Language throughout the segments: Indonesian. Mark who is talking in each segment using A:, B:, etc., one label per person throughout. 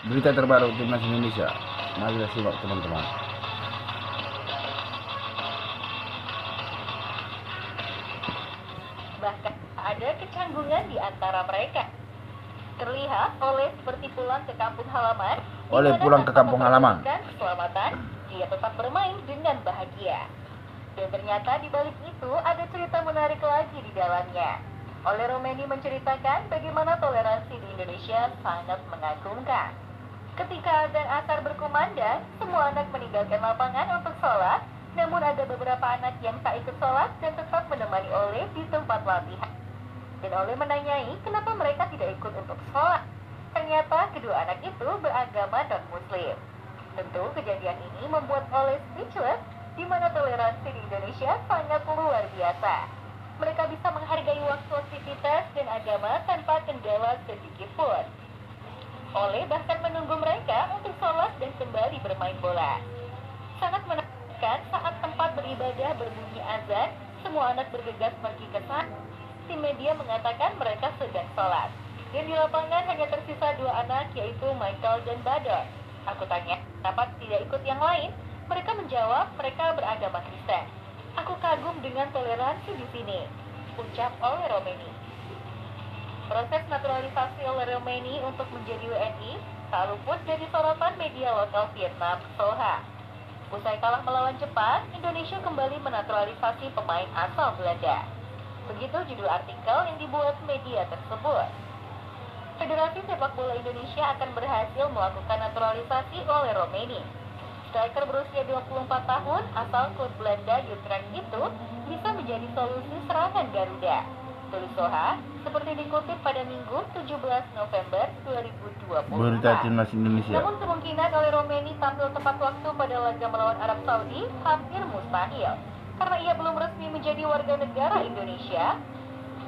A: Berita terbaru Timnas Indonesia. Mari kita simak teman-teman.
B: Bahkan ada kecanggungan di antara mereka. Terlihat seperti pulang ke kampung halaman.
A: Pulang ke kampung halaman.
B: Keselamatan, dia tetap bermain dengan bahagia. Dan ternyata di balik itu ada cerita menarik lagi di dalamnya. Romeni menceritakan bagaimana toleransi di Indonesia sangat mengagumkan. Ketika azan asar berkumandang, semua anak meninggalkan lapangan untuk sholat. Namun ada beberapa anak yang tak ikut sholat dan tetap menemani di tempat latihan. Dan menanyai kenapa mereka tidak ikut untuk sholat. Ternyata kedua anak itu beragama non-muslim. Tentu kejadian ini membuat speechless, di mana toleransi di Indonesia sangat luar biasa. Mereka bisa menghargai waktu aktivitas dan agama tanpa kendala sedikit pun. Bahkan menunggu mereka untuk sholat dan kembali bermain bola. Sangat menakjubkan saat tempat beribadah berbunyi azan, semua anak bergegas pergi ke sana. Tim media mengatakan mereka sedang sholat. Dan di lapangan hanya tersisa dua anak, yaitu Michael dan Badar. Aku tanya, kenapa tidak ikut yang lain? Mereka menjawab, mereka beragama Kristen. Aku kagum dengan toleransi di sini, ucap Romeni. Proses naturalisasi Romeni untuk menjadi WNI tak luput dari sorotan media lokal Vietnam, Soha. Usai kalah melawan Jepang, Indonesia kembali menaturalisasi pemain asal Belanda. Begitu judul artikel yang dibuat media tersebut. Federasi Sepak Bola Indonesia akan berhasil melakukan naturalisasi Romeni. Striker berusia 24 tahun asal klub Belanda Utrecht itu bisa menjadi solusi serangan Garuda. Tulis Soha, seperti dikutip pada Minggu 17 November 2020.
A: Berita Timnas Indonesia.
B: Namun kemungkinan Romeni tampil tepat waktu pada laga melawan Arab Saudi hampir mustahil, karena ia belum resmi menjadi warga negara Indonesia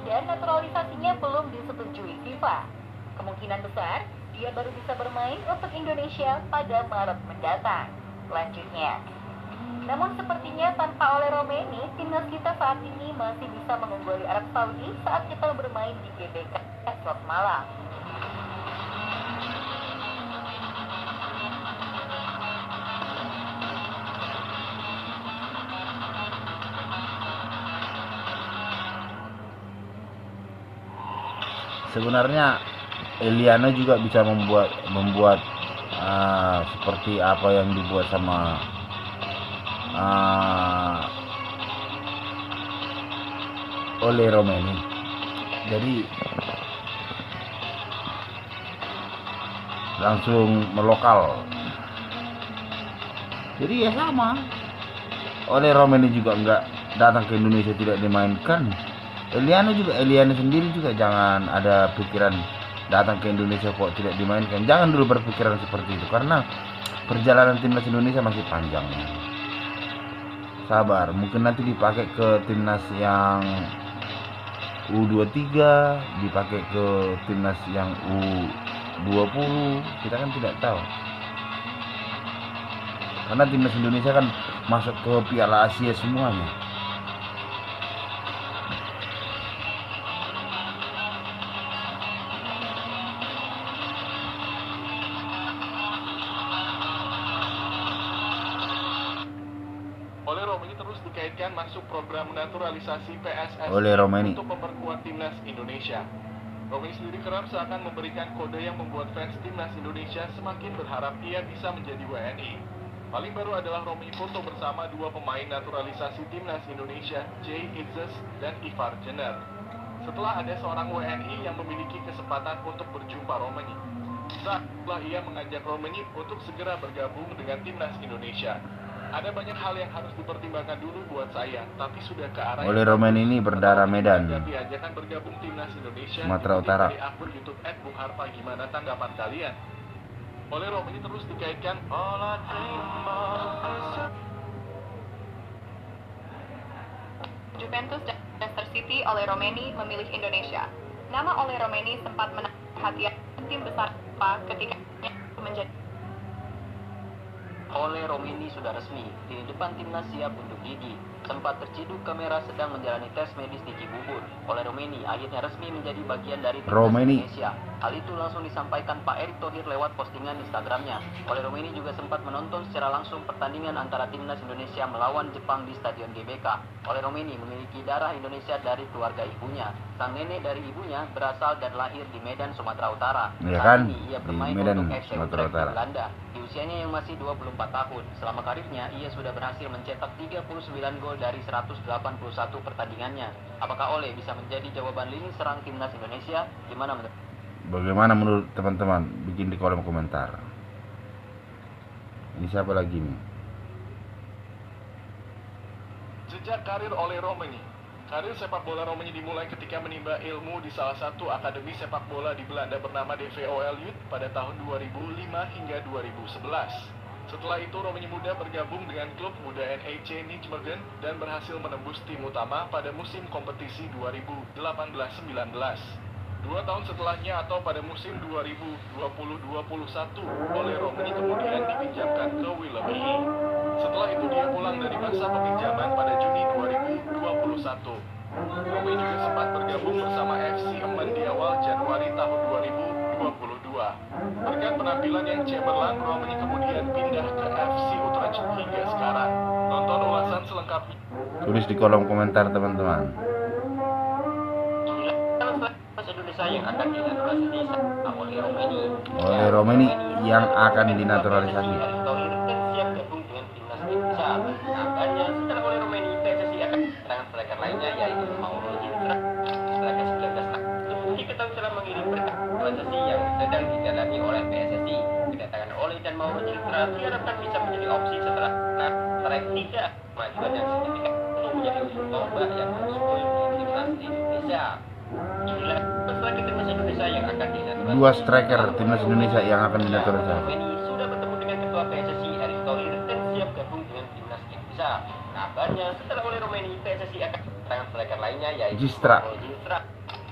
B: dan naturalisasinya belum disetujui FIFA. Kemungkinan besar dia baru bisa bermain untuk Indonesia pada Maret mendatang. Selanjutnya, namun sepertinya tanpa Romeni, timnas kita saat ini masih bisa mengungguli Arab Saudi saat kita bermain di GBK esok malam.
A: Sebenarnya Eliano juga bisa membuat seperti apa yang dibuat sama Romeni. Jadi langsung melokal. Jadi ya sama. Romeni juga nggak datang ke Indonesia tidak dimainkan. Eliano sendiri juga jangan ada pikiran datang ke Indonesia kok tidak dimainkan. Jangan dulu berpikiran seperti itu, karena perjalanan timnas Indonesia masih panjang. Sabar, mungkin nanti dipakai ke timnas yang U23, dipakai ke timnas yang U20, kita kan tidak tahu. Karena timnas Indonesia kan masuk ke Piala Asia semuanya.
C: Romeni terus dikaitkan masuk program naturalisasi PSSI untuk memperkuat timnas Indonesia. Romeni sendiri kerap seakan memberikan kode yang membuat fans timnas Indonesia semakin berharap ia bisa menjadi WNI. Paling baru adalah Romeni foto bersama dua pemain naturalisasi timnas Indonesia, Jay Itzes dan Ivar Jenner. Setelah ada seorang WNI yang memiliki kesempatan untuk berjumpa Romeni, setelah ia mengajak Romeni untuk segera bergabung dengan timnas Indonesia. Ada banyak hal yang harus dipertimbangkan dulu buat saya, tapi sudah ke arah
A: Romeni ini berdarah Medan,
C: diajakan bergabung timnas Indonesia.
A: Sumatera Utara.
C: Dari akun YouTube @bungharpa, gimana tanggapan kalian? Romeni terus dikaitkan
B: Juventus dan Leicester City. Romeni memilih Indonesia. Nama Romeni sempat menarik perhatian tim besar ketika menjadi
D: Romeni sudah resmi, di depan timnas siap untuk gigi. Sempat terciduk kamera sedang menjalani tes medis di Cibubur. Romeni akhirnya resmi menjadi bagian dari timnas Indonesia. Hal itu langsung disampaikan Pak Erick Thohir lewat postingan Instagramnya. Ole Romaini juga sempat menonton secara langsung pertandingan antara timnas Indonesia melawan Jepang di Stadion GBK. Ole Romaini memiliki darah Indonesia dari keluarga ibunya. Sang nenek dari ibunya berasal dan lahir di Medan, Sumatera Utara.
A: Ya kan?
D: Saat ini ia bermain
A: Di Medan,
D: untuk FC
A: Sumatera
D: Utrecht
A: Utara.
D: Belanda. Di usianya yang masih 24 tahun, selama karirnya ia sudah berhasil mencetak 39 gol dari 181 pertandingannya. Apakah Ole bisa menjadi jawaban lini serang timnas Indonesia?
A: Bagaimana menurut teman-teman? Bikin di kolom komentar. Ini siapa lagi nih?
C: Jejak karir Ole Romaini. Karir sepak bola Romaini dimulai ketika menimba ilmu di salah satu akademi sepak bola di Belanda bernama DVOL Youth pada tahun 2005 hingga 2011. Setelah itu Romaini muda bergabung dengan klub muda NEC Nijmegen dan berhasil menembus tim utama pada musim kompetisi 2018-19. 2 tahun setelahnya atau pada musim 2020-2021, Ole Romaini kemudian dipinjamkan ke Willemiji. Setelah itu dia pulang dari masa peminjaman pada Juni 2021. Romaini juga sempat bergabung bersama FC Emmen di awal Januari tahun 2022. Berkat penampilan yang cemerlang, Romaini kemudian pindah ke FC Utrecht hingga sekarang. Nonton ulasan selengkapnya.
A: Tulis di kolom komentar teman-teman.
D: Indonesia yang akan dinaturalisasi Ole Romaini.
A: Ole Romaini yang akan dinaturalisasi.
D: Erick Thohir dan siap gabung dengan timnas Indonesia. Kabarnya setelah Ole Romaini, PSSI akan kedatangan striker lainnya yaitu Mauro Giltra. Striker 19 tahun itu diketahui telah mengirim berkas naturalisasi yang sedang didalami oleh PSSI. Kedatangan Ole dan Mauro Giltra diharapkan bisa menjadi opsi setelah strike tidak kemajuan yang signifikan untuk menjadi ujung tombak yang harus di timnas Indonesia. Inilah striker timnas Indonesia yang akan dinaturalisasi.
A: 2 striker timnas Indonesia yang akan dinaturalisasi.
D: Romaini sudah bertemu dengan ketua PSSI Erick Thohir dan siap gabung dengan timnas Indonesia. Kabarnya setelah Ole Romaini, PSSI akan kedatangan striker lainnya yaitu
A: Gistra.
D: Mauro Giltra.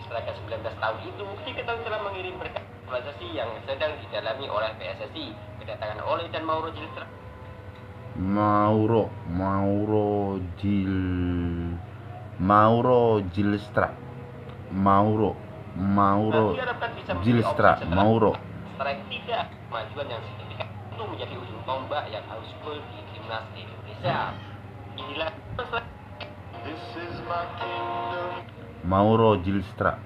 D: Striker 19 tahun itu diketahui telah mengirim berkas naturalisasi yang sedang didalami oleh PSSI. Kedatangan Ole dan Mauro Giltra.
A: Mauro Gilstra.
D: Strike tidak kemajuan yang signifikan untuk menjadi ujung tombak yang harus full di timnas Indonesia. Inilah
C: This is my kingdom.
A: Mauro Gilstra.